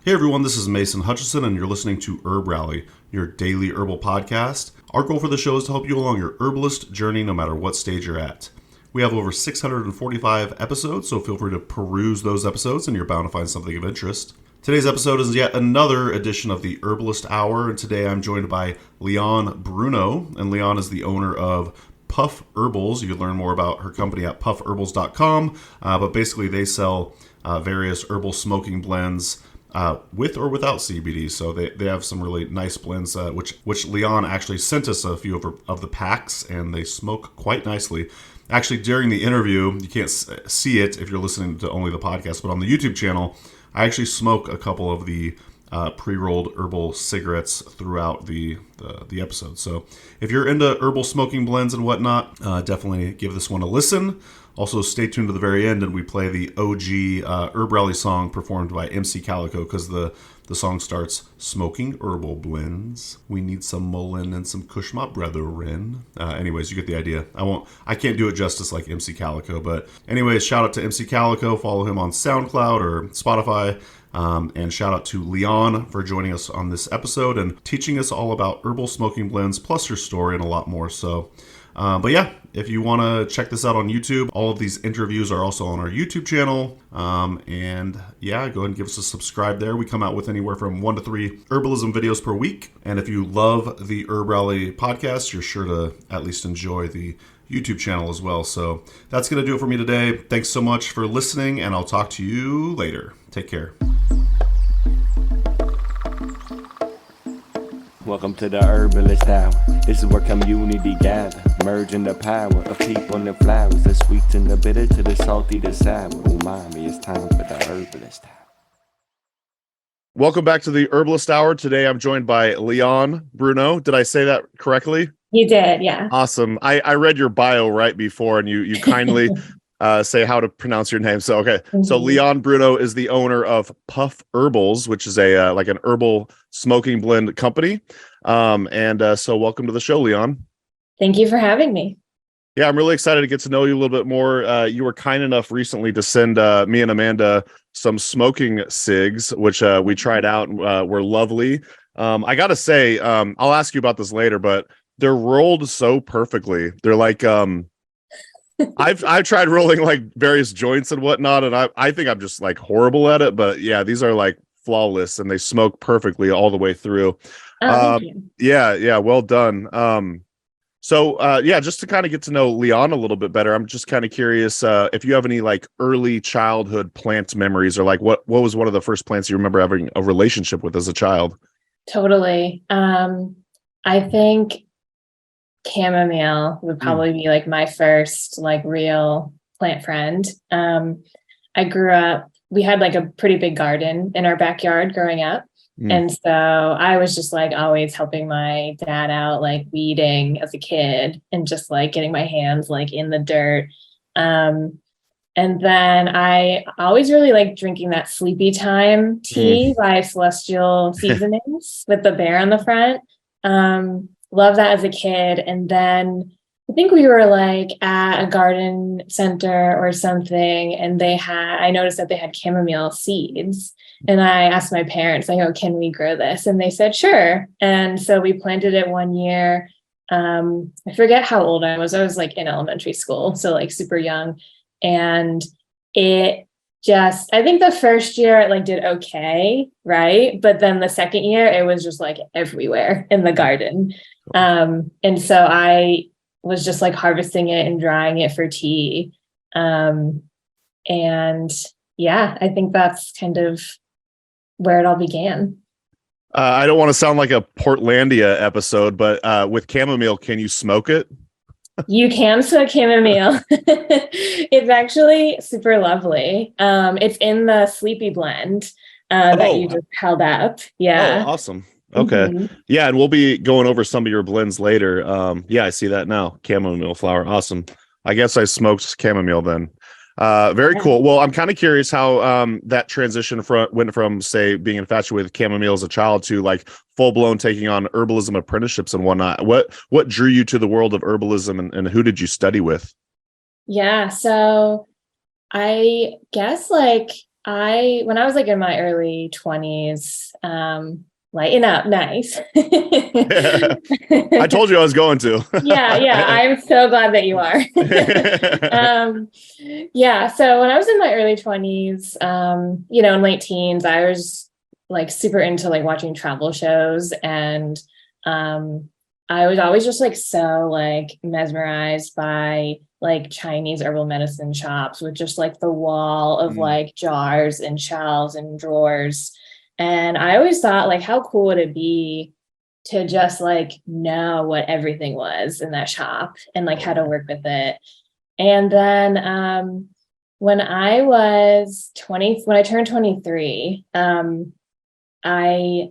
Hey everyone, this is Mason Hutchison, and you're listening to HerbRally, your daily herbal podcast. Our goal for the show is to help you along your herbalist journey no matter what stage you're at. We have over 645 episodes, so feel free to peruse those episodes and you're bound to find something of interest. Today's episode is yet another edition of the Herbalist Hour, and today I'm joined by Lian Bruno, and Lian is the owner of Puff Herbals. You can learn more about her company at puffherbals.com, but basically they sell various herbal smoking blends with or without CBD. So they have some really nice blends, which Lian actually sent us a few of the packs, and they smoke quite nicely. Actually, during the interview, you can't see it if you're listening to only the podcast, but on the YouTube channel, I actually smoke a couple of the pre-rolled herbal cigarettes throughout the episode. So if you're into herbal smoking blends and whatnot, definitely give this one a listen. Also, stay tuned to the very end, and we play the OG HerbRally song performed by Emcee Calico, because the song starts, "Smoking herbal blends. We need some mullein and some kush, my brethren." Anyways, you get the idea. I can't do it justice like Emcee Calico, but anyways, shout out to Emcee Calico. Follow him on SoundCloud or Spotify. And shout out to Lian for joining us on this episode and teaching us all about herbal smoking blends, plus her story and a lot more. So, but yeah, if you want to check this out on YouTube, all of these interviews are also on our YouTube channel. And yeah, go ahead and give us a subscribe there. We come out with anywhere from 1 to 3 herbalism videos per week. And if you love the HerbRally podcast, you're sure to at least enjoy the YouTube channel as well. So that's going to do it for me today. Thanks so much for listening, and I'll talk to you later. Take care. Welcome to the Herbalist Hour. This is where community gather, merging the power of people and the flowers, the sweet and the bitter to the salty, the sour. Umami, it's time for the Herbalist Hour. Welcome back to the Herbalist Hour. Today I'm joined by Lian Bruno. Did I say that correctly? You did, yeah. Awesome. I read your bio right before, and you kindly say how to pronounce your name. So, okay. Mm-hmm. So Lian Bruno is the owner of Puff Herbals, which is a like an herbal smoking blend company. So welcome to the show, Lian. Thank you for having me. Yeah, I'm really excited to get to know you a little bit more. You were kind enough recently to send me and Amanda some smoking cigs, which we tried out and were lovely. I got to say, I'll ask you about this later, but they're rolled so perfectly. They're like, I've tried rolling like various joints and whatnot, and I think I'm just like horrible at it. But yeah, these are like flawless, and they smoke perfectly all the way through. Thank you. Yeah, well done. Just to kind of get to know Lian a little bit better, I'm just kind of curious if you have any like early childhood plant memories, or like what was one of the first plants you remember having a relationship with as a child? Totally. I think chamomile would probably be like my first like real plant friend. I grew up, we had like a pretty big garden in our backyard growing up. And so I was just like always helping my dad out, like weeding as a kid and just like getting my hands like in the dirt. And then I always really liked drinking that Sleepy Time tea by Celestial Seasonings with the bear on the front. Love that as a kid. And then I think we were like at a garden center or something, and I noticed that they had chamomile seeds. And I asked my parents, like, "Oh, can we grow this?" And they said, "Sure." And so we planted it one year. I forget how old I was. I was like in elementary school, so like super young. And I think the first year it like did okay, right? But then the second year it was just like everywhere in the garden. And so I was just like harvesting it and drying it for tea. And yeah, I think that's kind of where it all began. I don't want to sound like a Portlandia episode, but with chamomile, can you smoke it? You can smoke chamomile. It's actually super lovely. It's in the Sleepy blend that you just held up. Yeah. Oh, awesome. Okay. Yeah, and we'll be going over some of your blends later. Yeah, I see that now. Chamomile flower. Awesome. I guess I smoked chamomile then. Very cool. Well, I'm kind of curious how that transition went from, say, being infatuated with chamomile as a child to like full-blown taking on herbalism apprenticeships and whatnot. What drew you to the world of herbalism, and who did you study with? Yeah, so I guess like when I was like in my early 20s, lighten up, nice. I told you I was going to. Yeah, I'm so glad that you are. Yeah, so when I was in my early 20s, in late teens, I was like super into like watching travel shows, and I was always just like so like mesmerized by like Chinese herbal medicine shops with just like the wall of like jars and shelves and drawers. And I always thought like, how cool would it be to just like know what everything was in that shop and like how to work with it. And then when I turned 23, I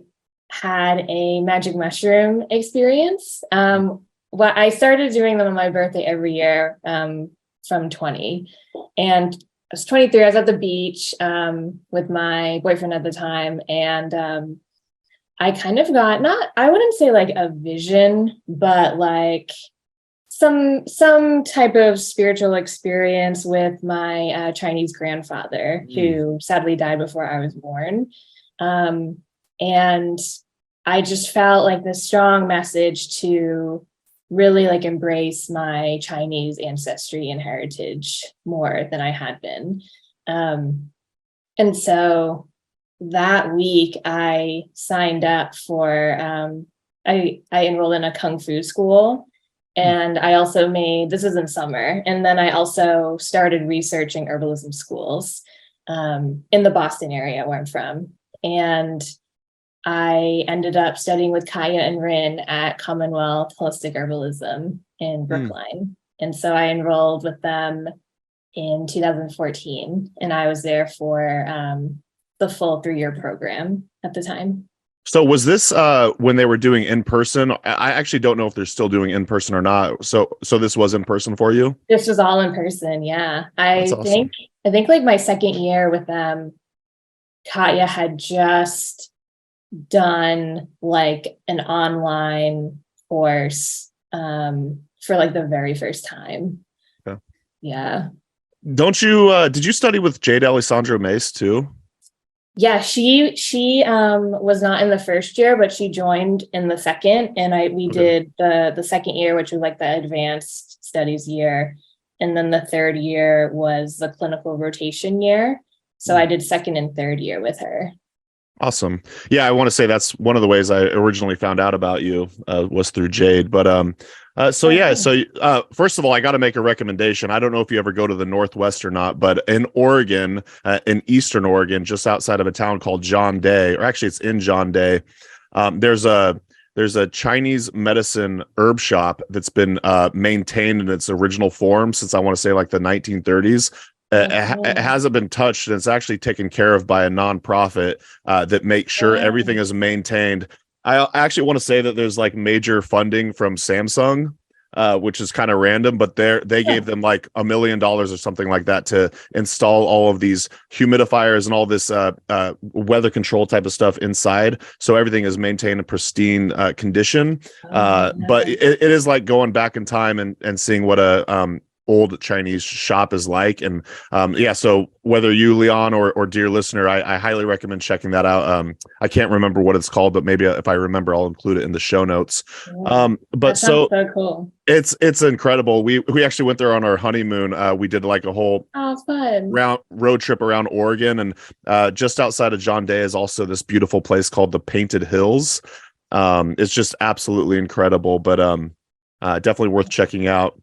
had a magic mushroom experience. I started doing them on my birthday every year from 20. And I was 23, I was at the beach with my boyfriend at the time. And I kind of got, I wouldn't say like a vision, but like some type of spiritual experience with my Chinese grandfather, who sadly died before I was born. And I just felt like this strong message to really like embrace my Chinese ancestry and heritage more than I had been. And so that week I signed up for, I enrolled in a Kung Fu school, and I also this is in summer. And then I also started researching herbalism schools in the Boston area where I'm from. And I ended up studying with Kaya and Rin at Commonwealth Holistic Herbalism in Brookline. And so I enrolled with them in 2014, and I was there for the full 3-year program at the time. So was this when they were doing in person? I actually don't know if they're still doing in person or not. So this was in person for you? This was all in person. Yeah. I think like my second year with them, Kaya had just done like an online course for like the very first time. Okay. Yeah. Don't you did you study with Jade Alessandro Mace too? Yeah, she was not in the first year, but she joined in the second, and we did the second year, which was like the advanced studies year, and then the third year was the clinical rotation year. So I did second and third year with her. Awesome. Yeah, I want to say that's one of the ways I originally found out about you was through Jade. But first of all, I got to make a recommendation. I don't know if you ever go to the Northwest or not, but in Oregon, in Eastern Oregon, just outside of a town called John Day, or actually it's in John Day, there's a Chinese medicine herb shop that's been maintained in its original form since I want to say like the 1930s. It hasn't been touched, and it's actually taken care of by a nonprofit that makes sure everything is maintained. I actually want to say that there's like major funding from Samsung, which is kind of random, but they gave them like $1 million or something like that to install all of these humidifiers and all this weather control type of stuff inside, so everything is maintained in pristine condition. But it is like going back in time and seeing what a old Chinese shop is like. And so whether you, Lian, or dear listener, I highly recommend checking that out. I can't remember what it's called, but maybe if I remember, I'll include it in the show notes. But so cool. It's incredible. We actually went there on our honeymoon. We did like a whole fun road trip around Oregon, and just outside of John Day is also this beautiful place called the Painted Hills. It's just absolutely incredible, but definitely worth checking out.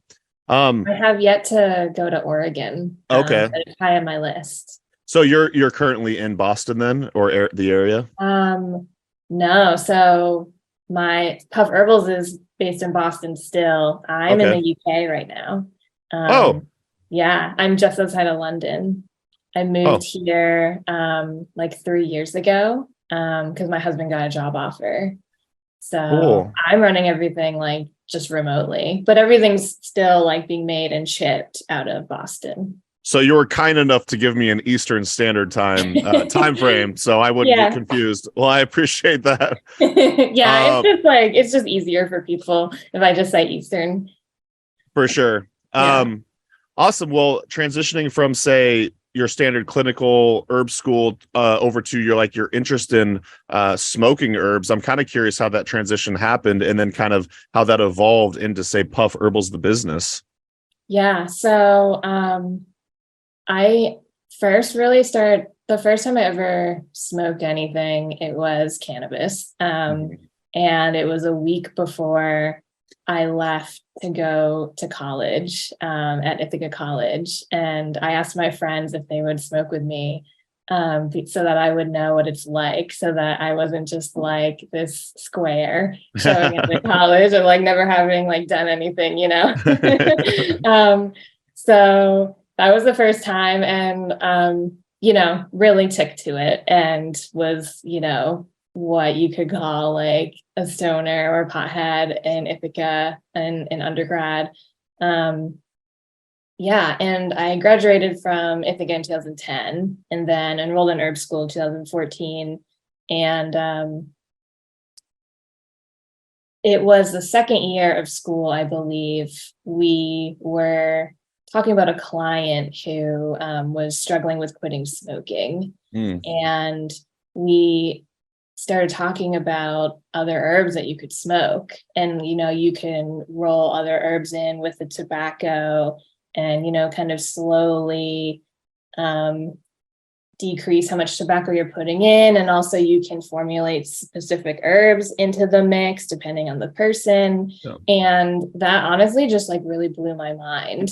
I have yet to go to Oregon. Okay. But it's high on my list. So you're currently in Boston then, or the area? No. So my Puff Herbals is based in Boston still. I'm in the UK right now. Yeah, I'm just outside of London. I moved here like 3 years ago because my husband got a job offer. So I'm running everything like just remotely, but everything's still like being made and shipped out of Boston. So you were kind enough to give me an Eastern Standard Time time frame, so I wouldn't get confused. Well, I appreciate that. It's just easier for people if I just say Eastern. For sure. Awesome. Well, transitioning from say your standard clinical herb school over to your interest in smoking herbs. I'm kind of curious how that transition happened, and then kind of how that evolved into, say, Puff Herbals, the business. Yeah. So I first really started, the first time I ever smoked anything, it was cannabis. And it was a week before I left to go to college at Ithaca College. And I asked my friends if they would smoke with me so that I would know what it's like, so that I wasn't just like this square showing up at college and like never having like done anything, you know? So that was the first time, and, you know, really took to it and was, you know, what you could call like a stoner or pothead in Ithaca and in undergrad. Yeah, and I graduated from Ithaca in 2010 and then enrolled in herb school in 2014. And it was the second year of school, I believe. We were talking about a client who was struggling with quitting smoking. And we started talking about other herbs that you could smoke. And, you know, you can roll other herbs in with the tobacco and, you know, kind of slowly decrease how much tobacco you're putting in. And also you can formulate specific herbs into the mix depending on the person. Yeah. And that honestly just like really blew my mind.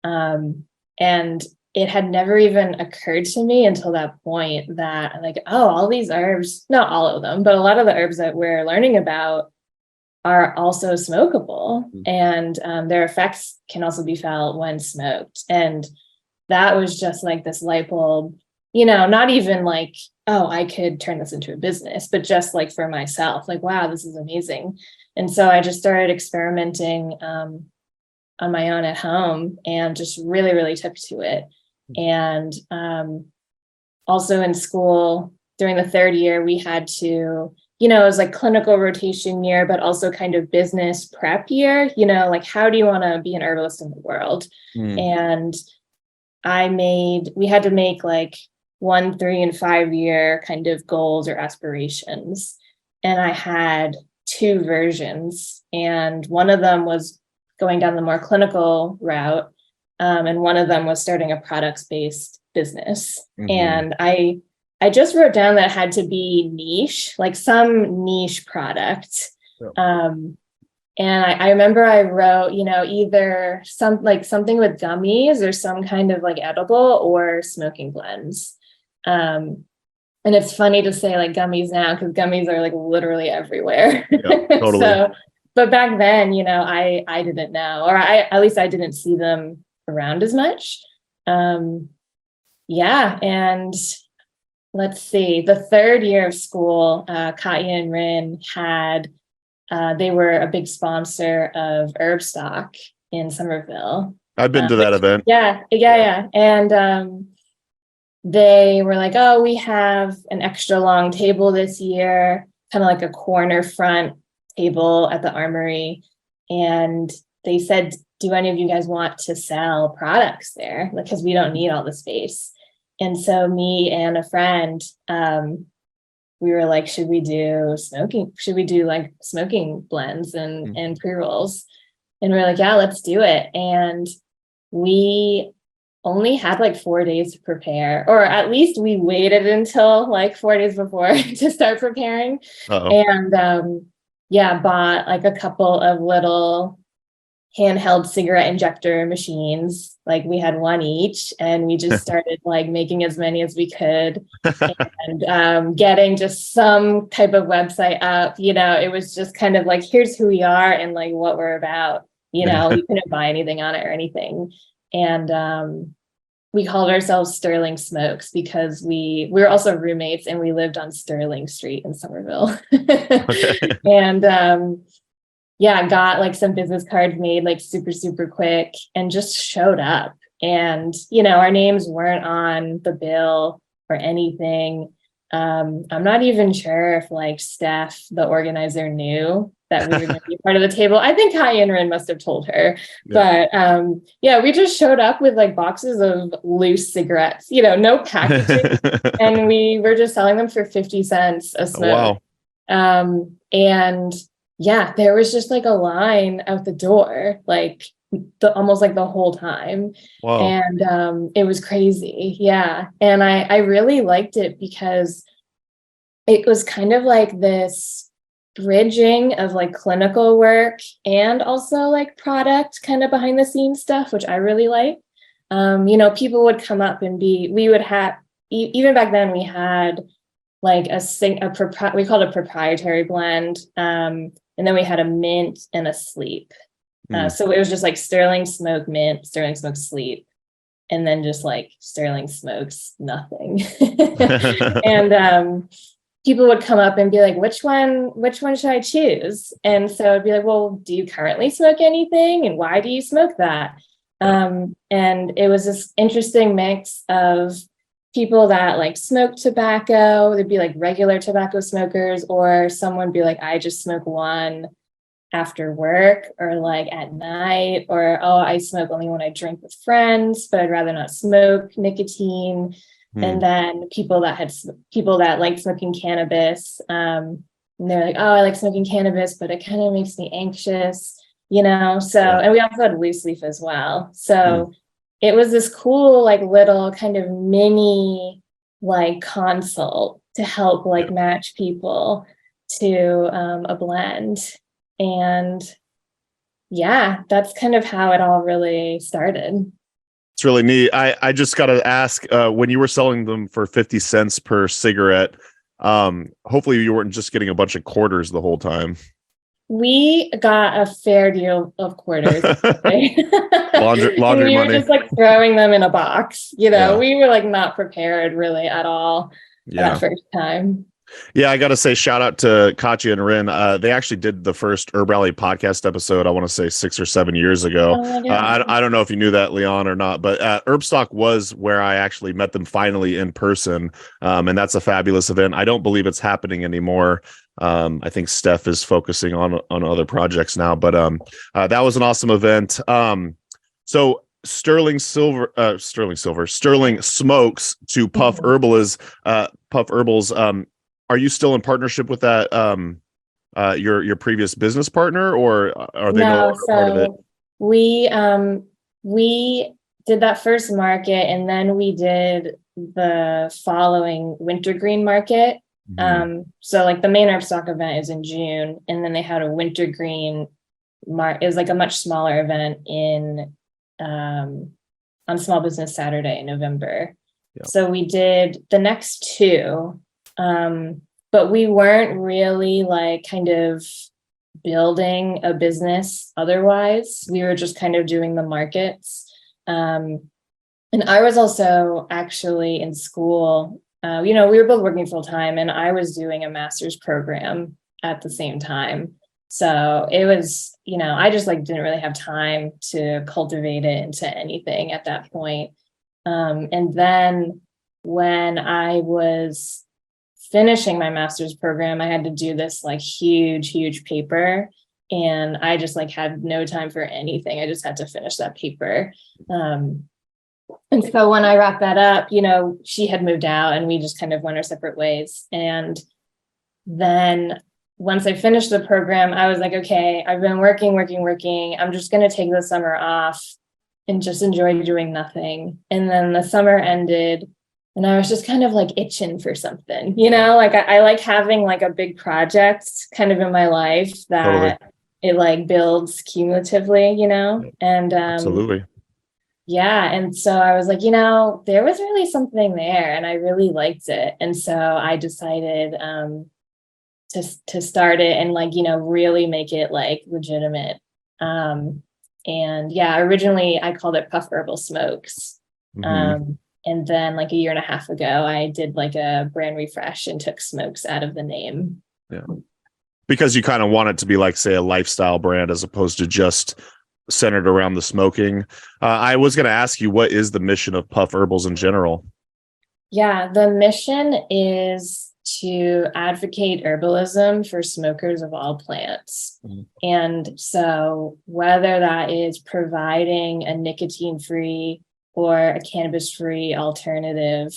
And it had never even occurred to me until that point that like, oh, all these herbs, not all of them, but a lot of the herbs that we're learning about are also smokable, and their effects can also be felt when smoked. And that was just like this light bulb, you know, not even like, oh, I could turn this into a business, but just like for myself, like, wow, this is amazing. And so I just started experimenting on my own at home and just really, really took to it. And also in school during the third year, we had to, you know, it was like clinical rotation year, but also kind of business prep year, you know, like how do you want to be an herbalist in the world? And we had to make like 1, 3, and 5 year kind of goals or aspirations. And I had 2 versions, and one of them was going down the more clinical route. And one of them was starting a products-based business. And I just wrote down that it had to be niche, like some niche product. And I remember I wrote, you know, either something with gummies or some kind of like edible or smoking blends. And it's funny to say like gummies now because gummies are like literally everywhere. Yeah, totally. But back then, you know, I didn't know, or at least I didn't see them around as much. Yeah. And let's see, the third year of school, Katya and Rin they were a big sponsor of Herb Stock in Somerville. I've been to that event. Yeah. And they were like, oh, we have an extra long table this year, kind of like a corner front table at the Armory. And they said, do any of you guys want to sell products there? Because we don't need all the space. And so me and a friend, we were like, should we do like smoking blends and pre-rolls? And we were like, yeah, let's do it. And we only had like 4 days to prepare, or at least we waited until like 4 days before to start preparing. And bought like a couple of little handheld cigarette injector machines. Like we had one each, and we just started like making as many as we could and getting just some type of website up. You know, it was just kind of like, here's who we are and like what we're about. You know, we couldn't buy anything on it or anything. And we called ourselves Sterling Smokes because we were also roommates and we lived on Sterling Street in Somerville. And got like some business cards made like super, super quick and just showed up. And, you know, our names weren't on the bill or anything. I'm not even sure if like Steph, the organizer, knew that we were going to be part of the table. I think Kai and Rin must have told her, but yeah, we just showed up with like boxes of loose cigarettes, no packaging, and we were just selling them for 50 cents a smoke. Wow. And yeah, there was just like a line out the door, like almost like the whole time. Wow. And it was crazy. Yeah. And I really liked it because it was kind of like this bridging of like clinical work and also like product kind of behind the scenes stuff, which I really like. People would come up and we would have, even back then we had like we called it a proprietary blend. And then we had a mint and a sleep. So it was just like Sterling Smoke mint, Sterling Smoke sleep, and then just like Sterling Smokes nothing. And people would come up and be like, which one should I choose? And so it'd be like, well, do you currently smoke anything? And why do you smoke that? And it was this interesting mix of people that like smoke tobacco. There'd be like regular tobacco smokers, or someone would be like, I just smoke one after work or like at night, or, oh, I smoke only when I drink with friends, but I'd rather not smoke nicotine. And then people that like smoking cannabis, and they're like, oh, I like smoking cannabis, but it kind of makes me anxious, so, and we also had loose leaf as well. So it was this cool, like little kind of mini, like consult to help like match people to a blend. And yeah, that's kind of how it all really started. It's really neat. I just got to ask, when you were selling them for 50 cents per cigarette, hopefully you weren't just getting a bunch of quarters the whole time. We got a fair deal of quarters. laundry we money. were just like throwing them in a box. We were like not prepared really at all that first time. Yeah, I got to say shout out to Katya and Rin. They actually did the first HerbRally podcast episode, I want to say 6 or 7 years ago. I don't know if you knew that, Lian, or not, but Herbstock was where I actually met them finally in person. And that's a fabulous event. I don't believe it's happening anymore. I think Steph is focusing on other projects now, but that was an awesome event. So Sterling Smokes to Puff Herbal Puff Herbals. Are you still in partnership with that your previous business partner, or are they no longer part of it? We did that first market, and then we did the following wintergreen market. So like the main Herbstock event is in June, and then they had a wintergreen it was like a much smaller event in on Small Business Saturday in November. So we did the next two. But we weren't really like kind of building a business otherwise. We were just kind of doing the markets. And I was also actually in school, we were both working full time, and I was doing a master's program at the same time. So it was, I just like didn't really have time to cultivate it into anything at that point. And then when I was finishing my master's program, I had to do this like huge paper, and I just like had no time for anything. I just had to finish that paper. And so when I wrapped that up, she had moved out and we just kind of went our separate ways. And then once I finished the program, I was like, okay, I've been working. I'm just going to take the summer off and just enjoy doing nothing. And then the summer ended, and I was just kind of like itching for something, like I like having like a big project kind of in my life that it like builds cumulatively, and absolutely. Yeah. And so I was like, there was really something there, and I really liked it. And so I decided to start it and like, really make it like legitimate. And yeah, originally I called it Puff Herbal Smokes. And then like a year and a half ago, I did like a brand refresh and took smokes out of the name. Yeah. Because you kind of want it to be like, say, a lifestyle brand as opposed to just centered around the smoking. I was going to ask you, what is the mission of Puff Herbals in general? Yeah, the mission is to advocate herbalism for smokers of all plants. And so whether that is providing a nicotine-free or a cannabis-free alternative,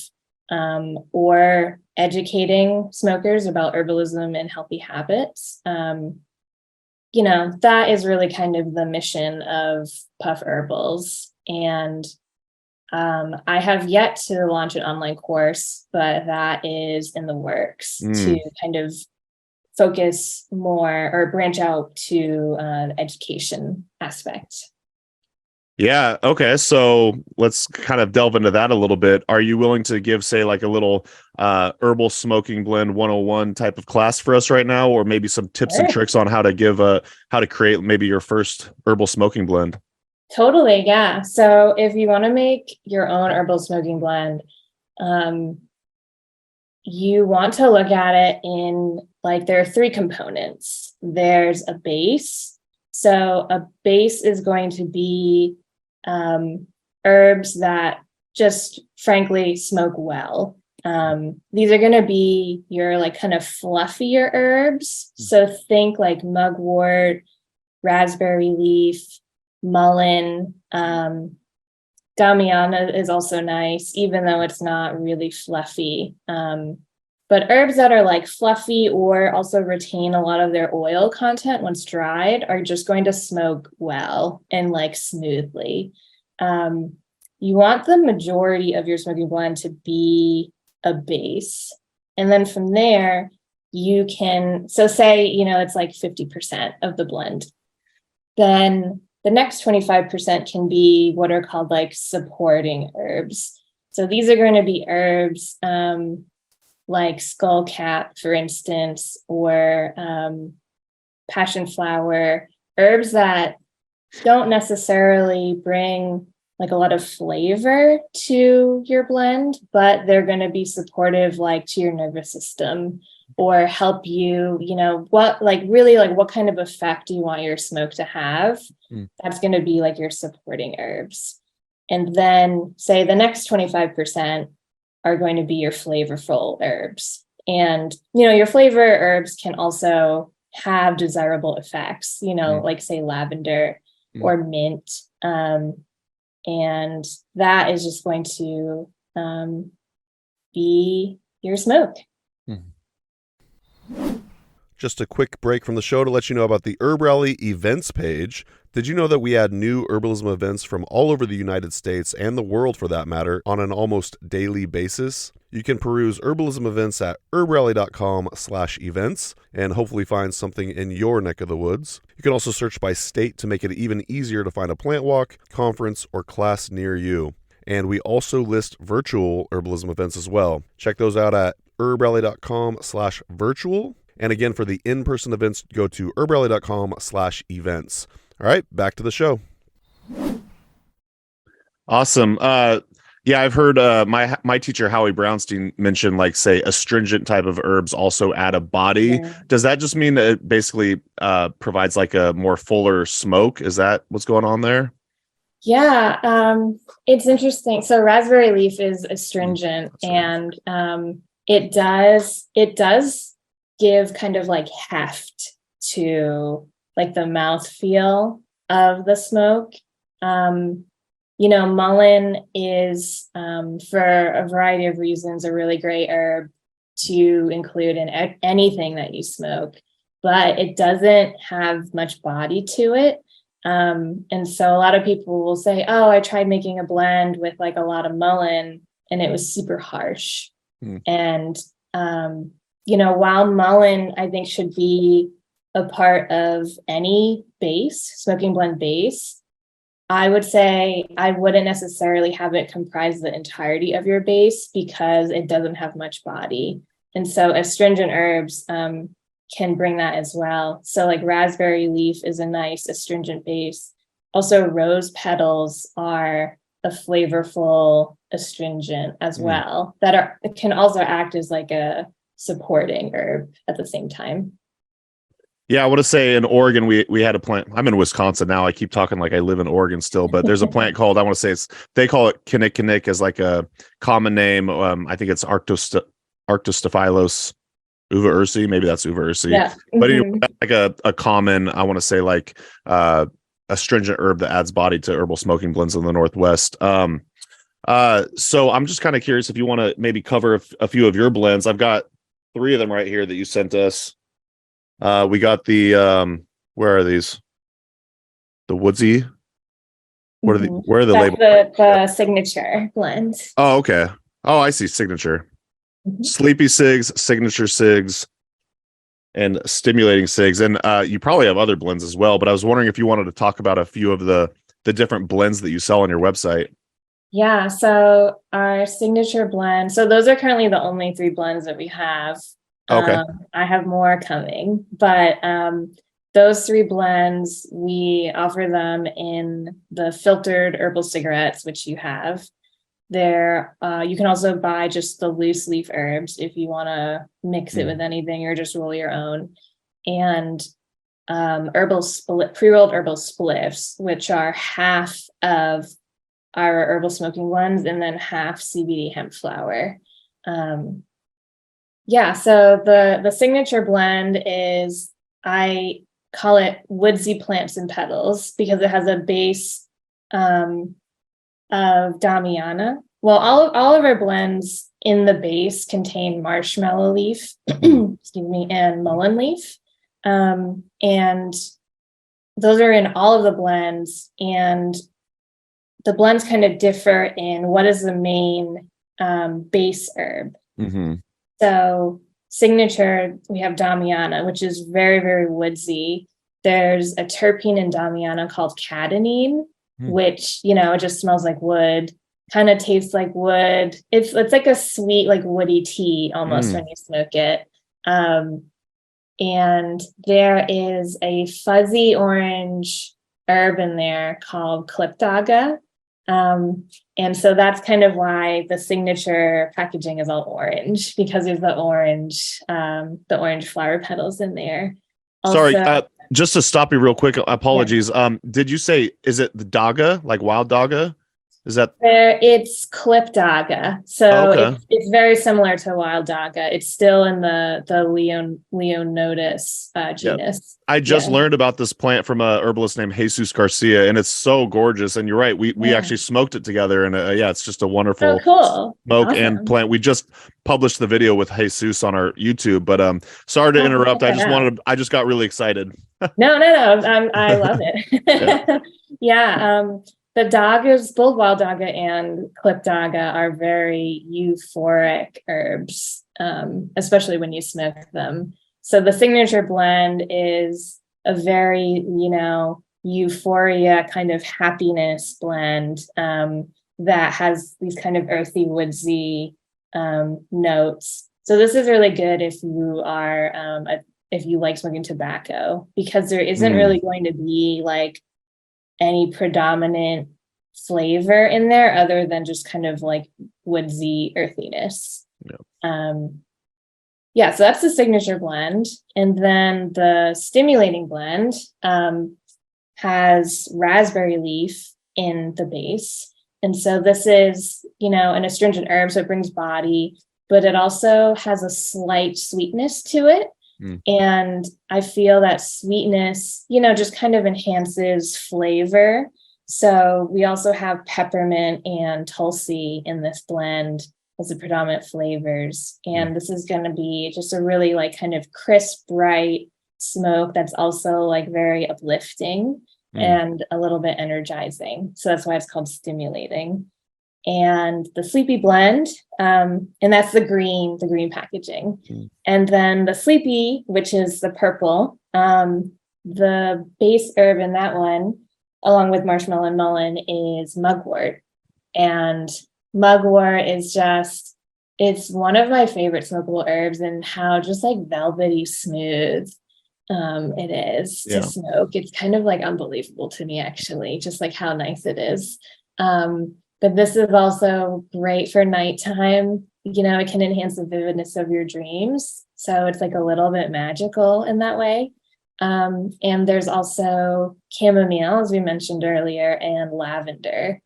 or educating smokers about herbalism and healthy habits, that is really kind of the mission of Puff Herbals. And I have yet to launch an online course, but that is in the works to kind of focus more or branch out to the education aspect. Yeah. Okay. So let's kind of delve into that a little bit. Are you willing to give, say, like a little herbal smoking blend 101 type of class for us right now, or maybe some tips and tricks on how to create maybe your first herbal smoking blend? Totally. Yeah. So if you want to make your own herbal smoking blend, you want to look at it in there are 3 components. There's a base. So a base is going to be herbs that just frankly smoke well. These are going to be your kind of fluffier herbs. So think like mugwort, raspberry leaf, mullein, damiana is also nice, even though it's not really fluffy. But herbs that are fluffy or also retain a lot of their oil content once dried are just going to smoke well and smoothly. You want the majority of your smoking blend to be a base. And then from there, you can, so say, it's 50% of the blend. Then the next 25% can be what are called supporting herbs. So these are going to be herbs like skullcap, for instance, or passion flower, herbs that don't necessarily bring a lot of flavor to your blend, but they're going to be supportive to your nervous system or help you, what kind of effect do you want your smoke to have? That's going to be your supporting herbs. And then say the next 25% are going to be your flavorful herbs. And, your flavor herbs can also have desirable effects, say lavender or mint. And that is just going to be your smoke. Just a quick break from the show to let you know about the HerbRally events page. Did you know that we add new herbalism events from all over the United States and the world for that matter on an almost daily basis? You can peruse herbalism events at herbrally.com/events and hopefully find something in your neck of the woods. You can also search by state to make it even easier to find a plant walk, conference, or class near you. And we also list virtual herbalism events as well. Check those out at herbrally.com/virtual. And again, for the in-person events, go to herbrally.com/events. All right, back to the show. Awesome. Yeah, I've heard my teacher Howie Brownstein mention say astringent type of herbs also add a body. Yeah. Does that just mean that it basically provides a more fuller smoke? Is that what's going on there? Yeah, it's interesting. So raspberry leaf is astringent, and it does give kind of heft to the mouthfeel of the smoke. Mullein is, for a variety of reasons, a really great herb to include in anything that you smoke, but it doesn't have much body to it. And so a lot of people will say, oh, I tried making a blend with a lot of mullein and it was super harsh. And, while mullein, I think, should be a part of any smoking blend base, I would say I wouldn't necessarily have it comprise the entirety of your base because it doesn't have much body. And so astringent herbs can bring that as well. So raspberry leaf is a nice astringent base. Also, rose petals are a flavorful astringent as well that can also act as a supporting herb at the same time. Yeah, I want to say in Oregon, we had a plant. I'm in Wisconsin now. I keep talking like I live in Oregon still, but there's a plant called, I want to say they call it kinnikinnick as a common name. I think it's Arctostaphylos uva ursi. Maybe that's uva ursi. Yeah. But anyway, like a common, I want to say like astringent herb that adds body to herbal smoking blends in the Northwest. So I'm just kind of curious if you want to maybe cover a few of your blends. I've got 3 of them right here that you sent us. We got the where are these? The woodsy. What are the where are the labels? The signature blend. Oh, okay. Oh, I see. Signature. Sleepy cigs, signature cigs, and stimulating cigs. And you probably have other blends as well, but I was wondering if you wanted to talk about a few of the different blends that you sell on your website. Yeah, so our signature blend, so those are currently the only 3 blends that we have. Okay. I have more coming, but those 3 blends, we offer them in the filtered herbal cigarettes, which you have. There, you can also buy just the loose leaf herbs if you want to mix it with anything or just roll your own. And pre-rolled herbal spliffs, which are half of our herbal smoking blends and then half CBD hemp flower. Yeah, so the signature blend is, I call it woodsy plants and petals because it has a base of Damiana. Well, all of our blends in the base contain marshmallow leaf, excuse me, and mullein leaf. And those are in all of the blends, and the blends kind of differ in what is the main base herb. So signature, we have Damiana, which is very, very woodsy. There's a terpene in Damiana called cadenine, which, it just smells like wood, kind of tastes like wood. It's like a sweet, like woody tea almost when you smoke it. And there is a fuzzy orange herb in there called Clipdaga. And so that's kind of why the signature packaging is all orange, because there's the orange flower petals in there. Also, sorry, just to stop you real quick, apologies. Yeah. Did you say, is it the daga, like wild daga? Is that it's Clipdaga. So it's very similar to wild daga. It's still in the Leonotis genus. I just learned about this plant from a herbalist named Jesus Garcia, and it's so gorgeous. And you're right, we actually smoked it together, and it's just a wonderful smoke and plant. We just published the video with Jesus on our YouTube, but sorry to interrupt. I just got really excited. No. I love it. The dagas, both wild daga and Clipdaga, are very euphoric herbs, especially when you smoke them. So the signature blend is a very, euphoria kind of happiness blend that has these kind of earthy, woodsy notes. So this is really good if you are, if you like smoking tobacco, because there isn't really going to be like any predominant flavor in there other than just kind of like woodsy earthiness. So that's the signature blend. And then the stimulating blend has raspberry leaf in the base. And so this is, an astringent herb, so it brings body, but it also has a slight sweetness to it. And I feel that sweetness, just kind of enhances flavor. So we also have peppermint and tulsi in this blend as the predominant flavors. And this is going to be just a really like kind of crisp, bright smoke that's also like very uplifting and a little bit energizing. So that's why it's called stimulating. And the sleepy blend, and that's the green packaging. And then the sleepy, which is the purple, the base herb in that one, along with marshmallow and mullein, is mugwort. And mugwort is it's one of my favorite smokable herbs, and how just like velvety smooth it is to smoke. It's kind of like unbelievable to me, actually, just like how nice it is. But this is also great for nighttime. It can enhance the vividness of your dreams. So it's like a little bit magical in that way. And there's also chamomile, as we mentioned earlier, and lavender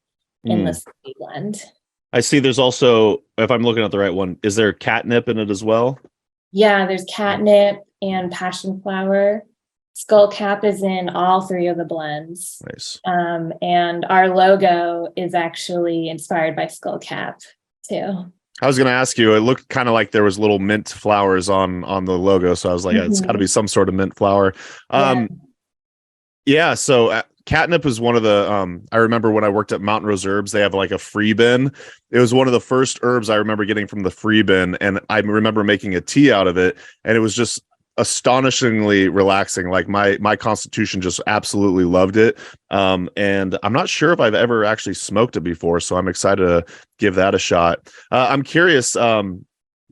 in the sleepy blend. I see there's also, if I'm looking at the right one, is there catnip in it as well? Yeah, there's catnip and passion flower. Skullcap is in all three of the blends. Nice. And our logo is actually inspired by skullcap too. I was going to ask you, it looked kind of like there was little mint flowers on the logo. So I was like, it's got to be some sort of mint flower. Yeah. So catnip is one of the, I remember when I worked at Mountain Rose Herbs, they have like a free bin. It was one of the first herbs I remember getting from the free bin. And I remember making a tea out of it. And it was just astonishingly relaxing. Like my constitution just absolutely loved it. And I'm not sure if I've ever actually smoked it before, so I'm excited to give that a shot. I'm curious,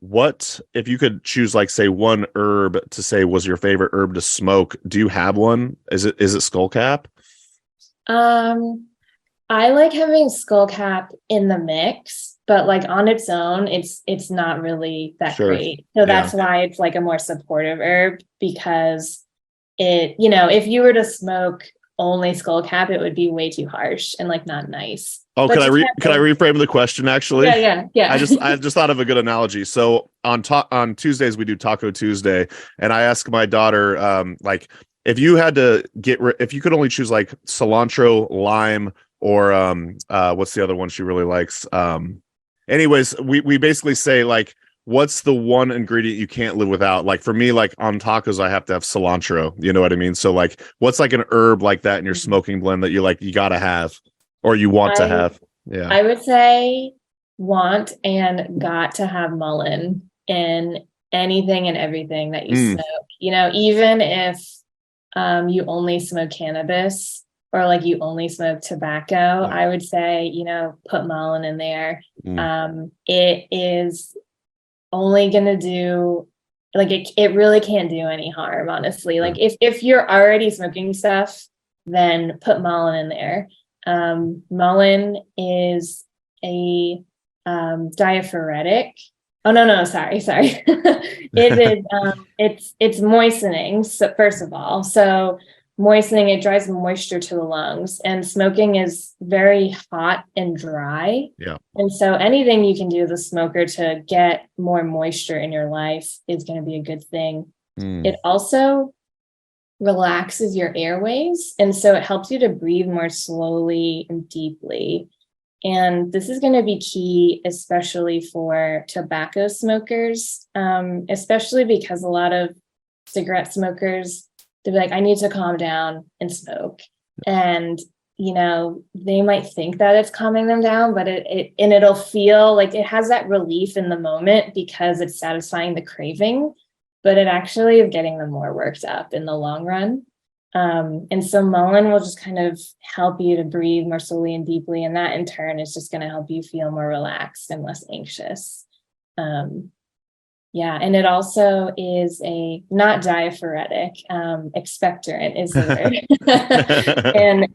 what if you could choose, like, say, one herb to say was your favorite herb to smoke? Do you have one? Is it skullcap? I like having skullcap in the mix, but like on its own, it's not really that great. So that's why it's like a more supportive herb, because it, if you were to smoke only skullcap, it would be way too harsh and like not nice. Oh, could I reframe the question actually? Yeah. I just thought of a good analogy. So on Tuesdays we do Taco Tuesday, and I ask my daughter, like, if you had to if you could only choose like cilantro, lime, or what's the other one she really likes? Anyways, we basically say, like, what's the one ingredient you can't live without? Like for me, like on tacos, I have to have cilantro. You know what I mean? So like, what's like an herb like that in your smoking blend that you gotta have, or you want to have? Yeah, I would say want and got to have mullein in anything and everything that you smoke. Even if you only smoke cannabis, or like you only smoke tobacco, I would say, put mullein in there. It is only going to do, like, it really can't do any harm, honestly. Like if you're already smoking stuff, then put mullein in there. Mullein is a diaphoretic. Oh, no, sorry. It is, it's moistening. So first of all, so moistening, it drives moisture to the lungs, and smoking is very hot and dry. Yeah. And so anything you can do as a smoker to get more moisture in your life is going to be a good thing. It also relaxes your airways, and so it helps you to breathe more slowly and deeply. And this is going to be key, especially for tobacco smokers, especially because a lot of cigarette smokers, they'll be like, I need to calm down and smoke. And, they might think that it's calming them down, but it'll feel like it has that relief in the moment because it's satisfying the craving, but it actually is getting them more worked up in the long run. And so mullein will just kind of help you to breathe more slowly and deeply. And that in turn is just going to help you feel more relaxed and less anxious. And it also is a not diaphoretic, expectorant is the word. And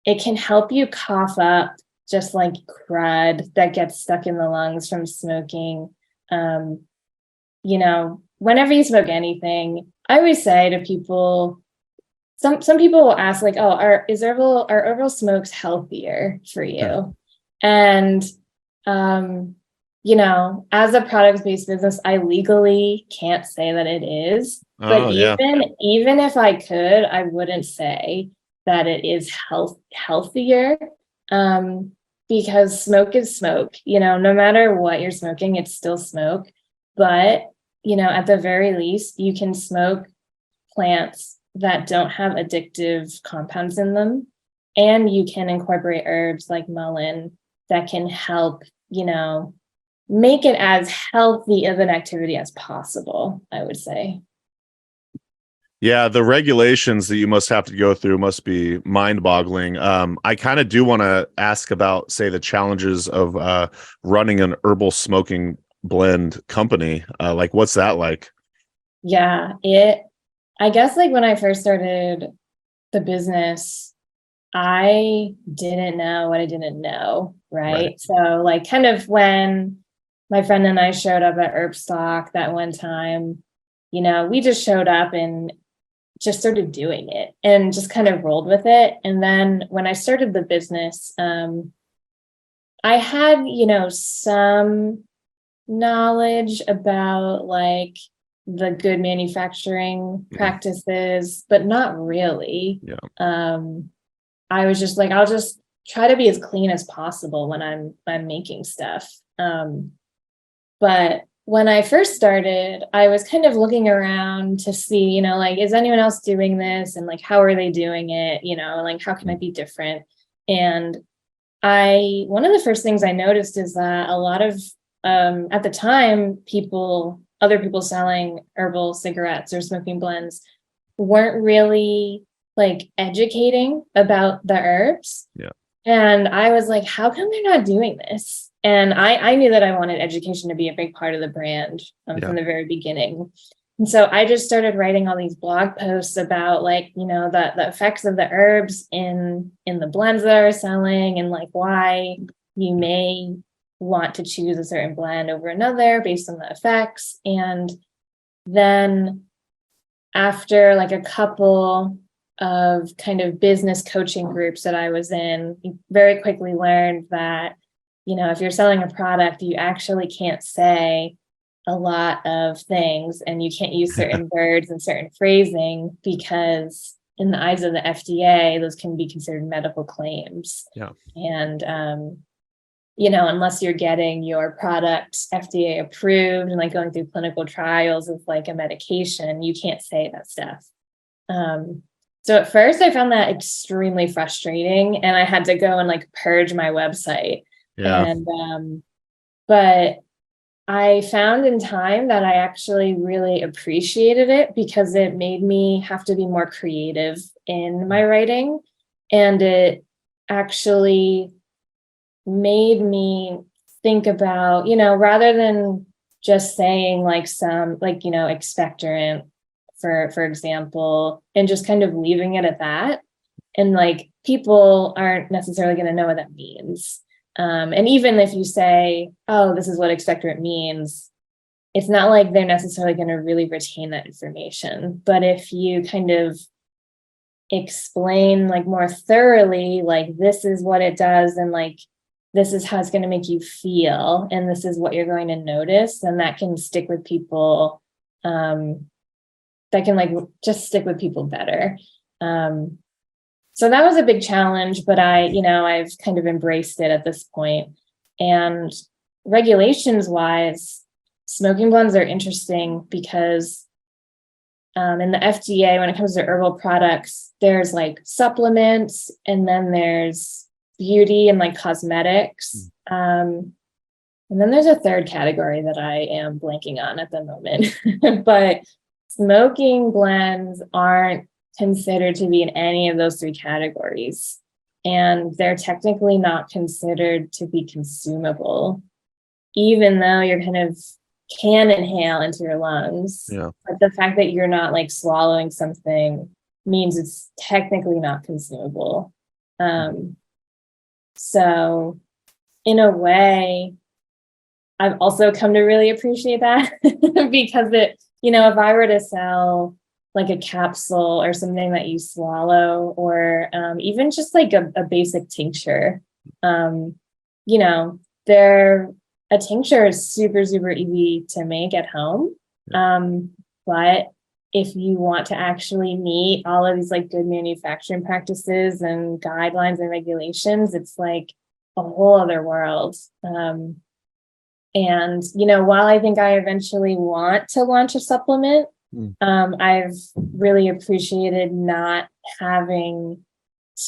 it can help you cough up just like crud that gets stuck in the lungs from smoking. Whenever you smoke anything, I always say to people, some people will ask, like, oh, are herbal smokes healthier for you? And as a product-based business, I legally can't say that it is. But even if I could, I wouldn't say that it is healthier. Because smoke is smoke. No matter what you're smoking, it's still smoke. But at the very least, you can smoke plants that don't have addictive compounds in them. And you can incorporate herbs like mullein that can help, make it as healthy of an activity as possible, I would say. Yeah, the regulations that you must have to go through must be mind-boggling. I kind of do want to ask about, say, the challenges of running an herbal smoking blend company. Like, what's that like? Yeah, I guess, like, when I first started the business, I didn't know what I didn't know, right? So, like, kind of when my friend and I showed up at Herbstock that one time, we just showed up and just started doing it and just kind of rolled with it. And then when I started the business, I had, some knowledge about like the good manufacturing practices, but not really. Yeah. I was just like, I'll just try to be as clean as possible when I'm making stuff. But when I first started, I was kind of looking around to see, like, is anyone else doing this? And like, how are they doing it? Like, how can I be different? And one of the first things I noticed is that a lot of, at the time, other people selling herbal cigarettes or smoking blends weren't really like educating about the herbs. Yeah. And I was like, how come they're not doing this? And I knew that I wanted education to be a big part of the brand from the very beginning. And so I just started writing all these blog posts about like, the effects of the herbs in the blends that I was selling, and like why you may want to choose a certain blend over another based on the effects. And then after like a couple of kind of business coaching groups that I was in, very quickly learned that, if you're selling a product, you actually can't say a lot of things, and you can't use certain words and certain phrasing, because in the eyes of the FDA, those can be considered medical claims. Yeah. And, unless you're getting your product FDA approved and like going through clinical trials with like a medication, you can't say that stuff. So at first I found that extremely frustrating, and I had to go and like purge my website. Yeah. And, but I found in time that I actually really appreciated it, because it made me have to be more creative in my writing. And it actually made me think about, rather than just saying like some like, expectorant, for example, and just kind of leaving it at that. And like, people aren't necessarily going to know what that means. And even if you say, oh, this is what expectorant means, it's not like they're necessarily going to really retain that information. But if you kind of explain like more thoroughly, like this is what it does, and like this is how it's going to make you feel, and this is what you're going to notice, then that can stick with people. That can like just stick with people better. So that was a big challenge, but I've kind of embraced it at this point. And regulations wise, smoking blends are interesting because in the FDA, when it comes to herbal products, there's like supplements, and then there's beauty and like cosmetics. And then there's a third category that I am blanking on at the moment. But smoking blends aren't considered to be in any of those three categories, and they're technically not considered to be consumable, even though you're kind of can inhale into your lungs. Yeah. But the fact that you're not like swallowing something means it's technically not consumable. So in a way, I've also come to really appreciate that because if I were to sell like a capsule or something that you swallow, or even just like a basic tincture, a tincture is super, super easy to make at home. But if you want to actually meet all of these like good manufacturing practices and guidelines and regulations, it's like a whole other world. And, while I think I eventually want to launch a supplement, I've really appreciated not having